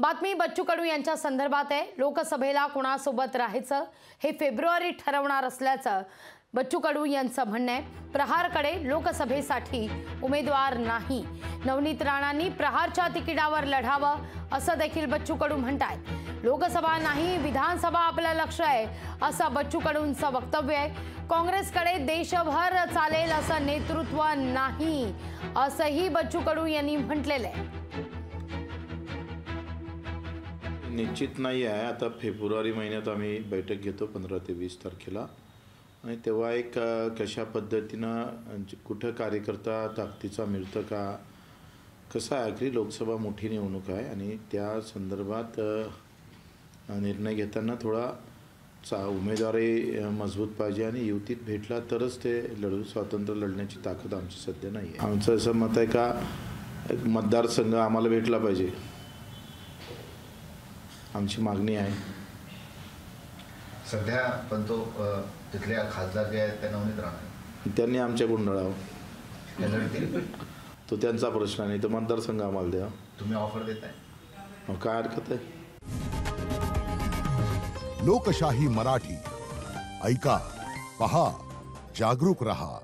बातमी बच्चू कडू यांच्या संदर्भात आहे। लोकसभेला कोणासोबत राहायचं हे फेब्रुवारी ठरवणार असल्याचं बच्चू कडू यांचं म्हणणं आहे। प्रहारकडे लोकसभेसाठी उमेदवार नाही, नवनीत राणांनी प्रहारच्या तिकिटावर लढावं असं देखील बच्चू कडू म्हणतात। लोकसभा नाही विधानसभा आपलं लक्ष आहे असं बच्चू कडूंचं वक्तव्य आहे। काँग्रेसकडे देशभर चालेल असं नेतृत्व नाही असंही बच्चू कडू यांनी म्हटलेलं आहे। निश्चित नाही आहे। आता फेब्रुवारी महिन्यात आम्ही बैठक घेतो 15 ते 20 तारखेला आणि तेव्हा एक कशा पद्धतीनं कुठं कार्यकर्ता ताकदीचा मिळतं का कसं आहे। आखरी लोकसभा मोठी निवडणूक आहे आणि त्या संदर्भात निर्णय घेताना थोडा उमेदवारी मजबूत पाहिजे आणि युतीत भेटला तरच ते स्वतंत्र लढण्याची ताकद आमची सध्या नाही आहे। आमचं असं मत आहे का मतदारसंघ आम्हाला भेटला पाहिजे, आमची मागणी आहे सध्या। पण तो तिथल्या खासदार जे आहेत त्या नवनीत राणा त्यांनी आमच्या गुंडाळावं, तो त्यांचा प्रश्न नाही, तर मतदारसंघ आम्हाला द्या। तुम्ही ऑफर देताय, काय हरकत आहे। लोकशाही मराठी ऐका, पहा, जागरूक रहा।